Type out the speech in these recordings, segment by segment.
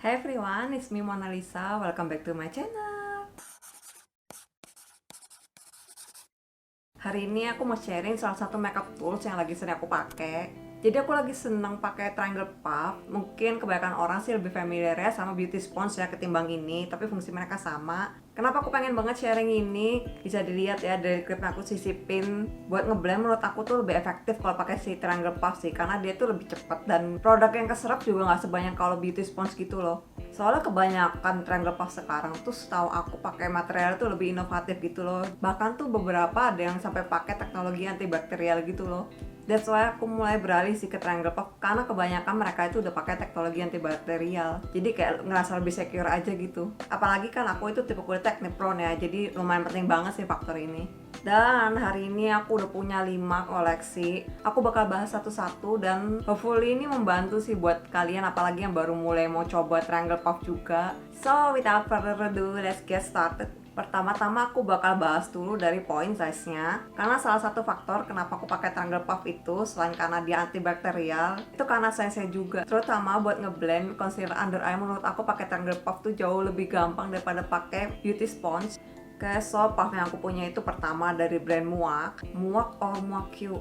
Hey everyone, it's me Mona Lisa. Welcome back to my channel. Hari ini aku mau sharing salah satu makeup tools yang lagi sering aku pakai. Jadi aku lagi seneng pakai Triangle Puff. Mungkin kebanyakan orang sih lebih familiar ya sama beauty sponge ya ketimbang ini, tapi fungsi mereka sama. Kenapa aku pengen banget sharing ini? Bisa dilihat ya dari clip aku sisipin. Buat ngeblend menurut aku tuh lebih efektif kalau pakai si Triangle Puff sih, karena dia tuh lebih cepat dan produk yang keserap juga nggak sebanyak kalau beauty sponge gitu loh. Soalnya kebanyakan Triangle Puff sekarang tuh setahu aku pakai material tuh lebih inovatif gitu loh. Bahkan tuh beberapa ada yang sampai pakai teknologi antibakterial gitu loh. That's why aku mulai beralih sih ke Triangle Puff, karena kebanyakan mereka itu udah pakai teknologi antibakterial. Jadi kayak ngerasa lebih secure aja gitu. Apalagi kan aku itu tipe kulit acne prone ya, jadi lumayan penting banget sih faktor ini. Dan hari ini aku udah punya 5 koleksi. Aku bakal bahas satu-satu dan hopefully ini membantu sih buat kalian, apalagi yang baru mulai mau coba Triangle Puff juga. So without further ado, let's get started. Pertama-tama aku bakal bahas dulu dari point size-nya. Karena salah satu faktor kenapa aku pakai Triangle Puff itu, selain karena dia antibakterial, itu karena size-nya juga. Terutama buat ngeblend concealer under eye, menurut aku pakai Triangle Puff tuh jauh lebih gampang daripada pakai beauty sponge. So puff yang aku punya itu pertama dari brand Muak or Muak Q.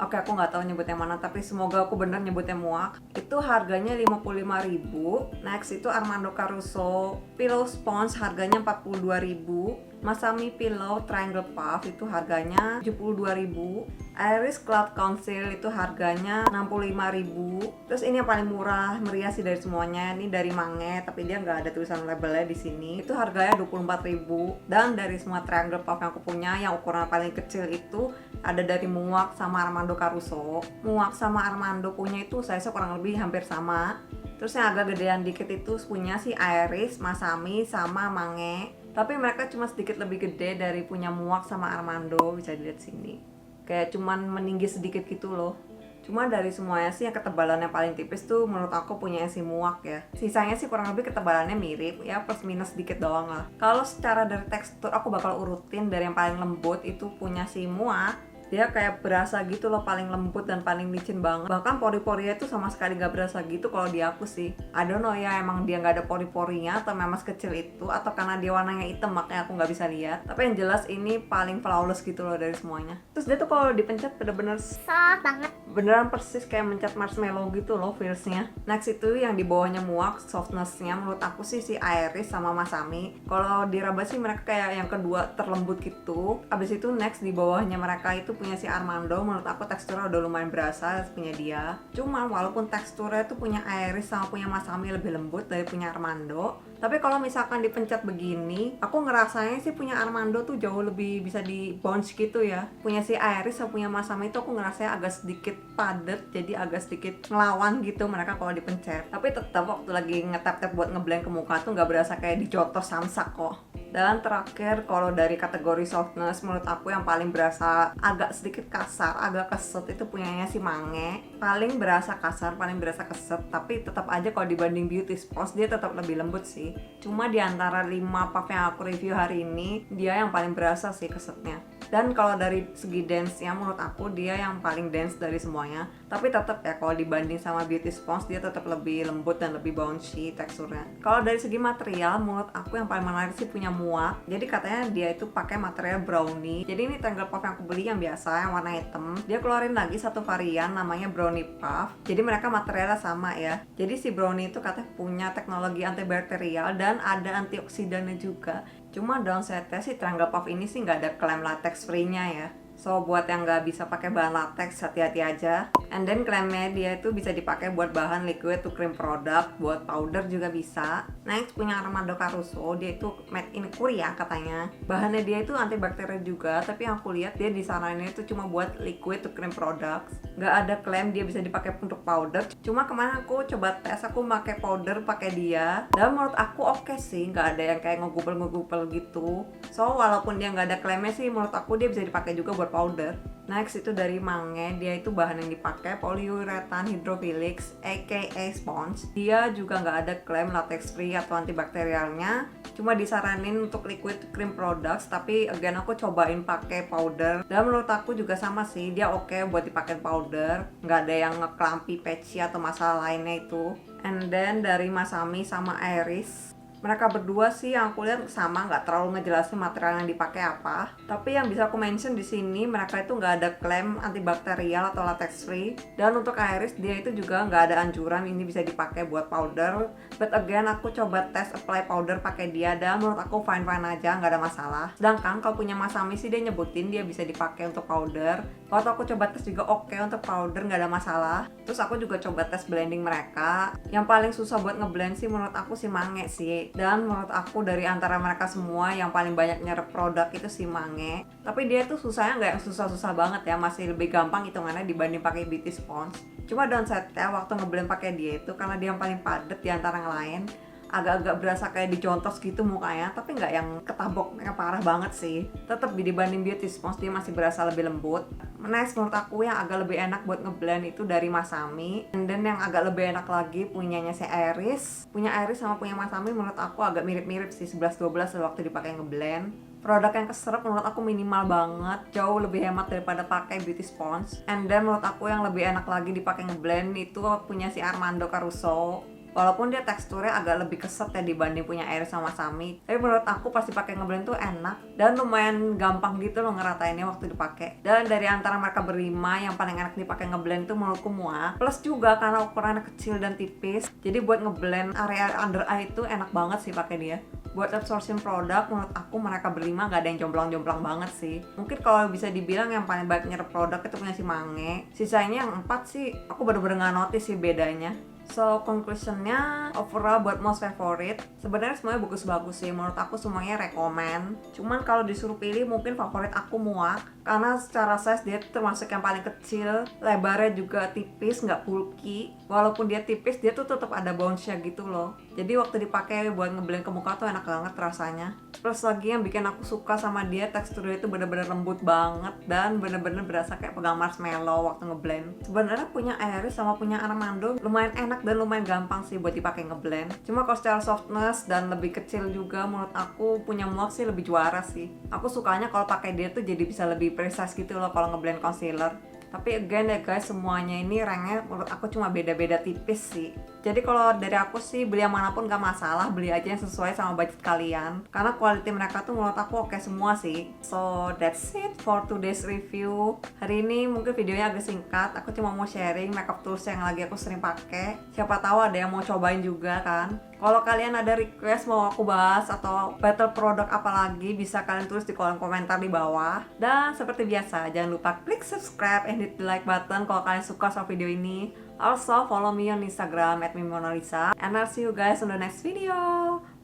Oke, aku nggak tahu nyebutnya mana, tapi semoga aku bener nyebutnya Muak. Itu harganya 55.000. Next itu Armando Caruso Pillow Sponge, harganya 42.000. Masami Pillow Triangle Puff itu harganya 72.000. Iris Cloud Conceal itu harganya 65.000. Terus ini yang paling murah meriah sih dari semuanya, ini dari Mange, tapi dia nggak ada tulisan labelnya di sini. Itu harganya 24.000. Dan dari semua Triangle Puff yang aku punya, yang ukuran paling kecil itu ada dari Muak sama Armando Caruso. Muak sama Armando punya itu size kurang lebih hampir sama. Terus yang agak gedean dikit itu punya si Iris, Masami sama Mange. Tapi mereka cuma sedikit lebih gede dari punya Muak sama Armando, bisa dilihat sini. Kayak cuman meninggi sedikit gitu loh. Cuma dari semuanya sih yang ketebalannya paling tipis tuh menurut aku punya si Muak ya. Sisanya sih kurang lebih ketebalannya mirip ya, plus minus sedikit doang lah. Kalau secara dari tekstur aku bakal urutin dari yang paling lembut itu punya si Muak. Dia kayak berasa gitu loh, paling lembut dan paling licin banget. Bahkan pori-porinya itu sama sekali gak berasa gitu kalau di aku sih. I don't know ya, emang dia gak ada pori-porinya atau memang sekecil itu, atau karena dia warnanya hitam makanya aku gak bisa lihat. Tapi yang jelas ini paling flawless gitu loh dari semuanya. Terus dia tuh kalau dipencet bener-bener soft banget, beneran persis kayak mencet marshmallow gitu loh feelsnya. Next itu yang di bawahnya Muak, softnessnya menurut aku sih si Iris sama Masami. Kalau diraba sih mereka kayak yang kedua terlembut gitu. Abis itu next di bawahnya mereka itu punya si Armando, menurut aku teksturnya udah lumayan berasa punya dia. Cuma walaupun teksturnya tuh punya Iris sama punya Masami lebih lembut dari punya Armando, tapi kalau misalkan dipencet begini, aku ngerasanya sih punya Armando tuh jauh lebih bisa di bounce gitu ya. Punya si Iris sama punya Masami itu aku ngerasanya agak sedikit padat, jadi agak sedikit ngelawan gitu mereka kalau dipencet. Tapi tetap waktu lagi ngetap-tap buat ngeblend ke muka tuh nggak berasa kayak dijotos samsak kok. Dan terakhir kalau dari kategori softness, menurut aku yang paling berasa agak sedikit kasar, agak keset itu punyanya si Mange. Paling berasa kasar, paling berasa keset, tapi tetap aja kalau dibanding beauty sponge dia tetap lebih lembut sih. Cuma di antara 5 puff yang aku review hari ini, dia yang paling berasa sih kesetnya. Dan kalau dari segi dance-nya menurut aku dia yang paling dance dari semuanya. Tapi tetap ya kalau dibanding sama beauty sponge dia tetap lebih lembut dan lebih bouncy teksturnya. Kalau dari segi material menurut aku yang paling menarik sih punya Muak. Jadi katanya dia itu pakai material brownie. Jadi ini Triangle Puff yang aku beli yang biasa yang warna hitam. Dia keluarin lagi satu varian namanya brownie puff. Jadi mereka materialnya sama ya. Jadi si brownie itu katanya punya teknologi antibakterial dan ada antioksidannya juga. Cuma downside-nya sih Triangle Puff ini sih nggak ada klaim latex free-nya ya. So buat yang nggak bisa pakai bahan latex hati-hati aja. And then klaimnya dia itu bisa dipakai buat bahan liquid to cream product, buat powder juga bisa. Next punya Armando Caruso, dia itu made in Korea katanya. Bahannya dia itu antibakterial juga, tapi yang aku lihat dia disaraninnya itu cuma buat liquid to cream products. Nggak ada klaim dia bisa dipakai untuk powder. Cuma kemarin aku coba tes, aku pakai powder pakai dia. Dan menurut aku oke sih, nggak ada yang kayak ngegubel-ngegubel gitu. So walaupun dia nggak ada klaimnya sih, menurut aku dia bisa dipakai juga buat buat powder. Next itu dari Mange, dia itu bahan yang dipakai polyurethane hydrophilics aka sponge. Dia juga nggak ada klaim latex free atau antibakterialnya, cuma disaranin untuk liquid cream products. Tapi again aku cobain pakai powder dan menurut aku juga sama sih, dia oke buat dipakai powder, nggak ada yang ngeklampi, patchy atau masalah lainnya itu. And then dari Masami sama Iris, mereka berdua sih yang aku lihat sama, nggak terlalu ngejelasin material yang dipakai apa. Tapi yang bisa aku mention di sini, mereka itu nggak ada klaim antibakterial atau latex free. Dan untuk Iris, dia itu juga nggak ada anjuran ini bisa dipakai buat powder. But again, aku coba tes apply powder pakai dia dan menurut aku fine aja, nggak ada masalah. Sedangkan kalau punya Masami sih dia nyebutin dia bisa dipakai untuk powder. Waktu aku coba tes juga oke untuk powder, nggak ada masalah. Terus aku juga coba tes blending mereka. Yang paling susah buat ngeblend sih menurut aku si Mange sih. Dan menurut aku dari antara mereka semua yang paling banyak nyerap produk itu si Mange. Tapi dia tuh susahnya nggak yang susah-susah banget ya, masih lebih gampang hitungannya dibanding pakai beauty sponge. Cuma downside-nya waktu ngeblend pakai dia itu, karena dia yang paling padat di antara yang lain, agak-agak berasa kayak dicontos gitu mukanya, tapi nggak yang ketabok yang parah banget sih. Tetap dibanding beauty sponge dia masih berasa lebih lembut. Next menurut aku yang agak lebih enak buat ngeblend itu dari Masami. And then yang agak lebih enak lagi punyanya si Iris. Punya Iris sama punya Masami menurut aku agak mirip-mirip sih, 11-12 waktu dipakai ngeblend. Produk yang keserap menurut aku minimal banget, jauh lebih hemat daripada pakai beauty sponge. And then menurut aku yang lebih enak lagi dipakai ngeblend itu punya si Armando Caruso. Walaupun dia teksturnya agak lebih keset ya dibanding punya Iris sama Masami, tapi menurut aku pasti pakai ngeblend tuh enak dan lumayan gampang gitu loh ngeratainnya waktu dipakai. Dan dari antara mereka berlima yang paling enak dipakai ngeblend tuh menurutku Muak. Plus juga karena ukurannya kecil dan tipis, jadi buat ngeblend area under eye itu enak banget sih pakai dia. Buat absorption produk menurut aku mereka berlima gak ada yang jomplang-jomplang banget sih. Mungkin kalau bisa dibilang yang paling banyak nyerap produk itu punya si Mange. Sisanya yang 4 sih aku bener-bener gak notice sih bedanya. So conclusionnya overall buat most favorite sebenarnya semuanya bagus-bagus sih, menurut aku semuanya rekomen. Cuman kalau disuruh pilih mungkin favorit aku Muak, karena secara size dia termasuk yang paling kecil, lebarnya juga tipis, nggak bulky. Walaupun dia tipis dia tuh tetap ada bounce-nya gitu loh, jadi waktu dipakai buat ngeblend ke muka tuh enak banget rasanya. Plus lagi yang bikin aku suka sama dia, teksturnya itu bener-bener lembut banget dan bener-bener berasa kayak pegang marshmallow waktu ngeblend. Sebenarnya punya Iris sama punya Armando lumayan enak dan lumayan gampang sih buat dipakai ngeblend. Cuma kalau secara softness dan lebih kecil juga menurut aku punya Muak sih lebih juara sih. Aku sukanya kalau pakai dia tuh jadi bisa lebih precise gitu loh kalau ngeblend concealer. Tapi again ya guys, semuanya ini ranknya menurut aku cuma beda-beda tipis sih. Jadi kalau dari aku sih beli yang manapun gak masalah, beli aja yang sesuai sama budget kalian. Karena quality mereka tuh menurut aku oke semua sih. So that's it for today's review. Hari ini mungkin videonya agak singkat, aku cuma mau sharing makeup tools yang lagi aku sering pakai. Siapa tahu ada yang mau cobain juga kan. Kalau kalian ada request mau aku bahas atau battle produk apa lagi, bisa kalian tulis di kolom komentar di bawah. Dan seperti biasa, jangan lupa klik subscribe and hit the like button kalau kalian suka sama video ini. Also, follow me on Instagram @mimonalisa. And I'll see you guys on the next video.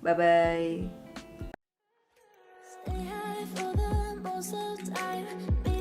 Bye-bye. Stay high for the most of time.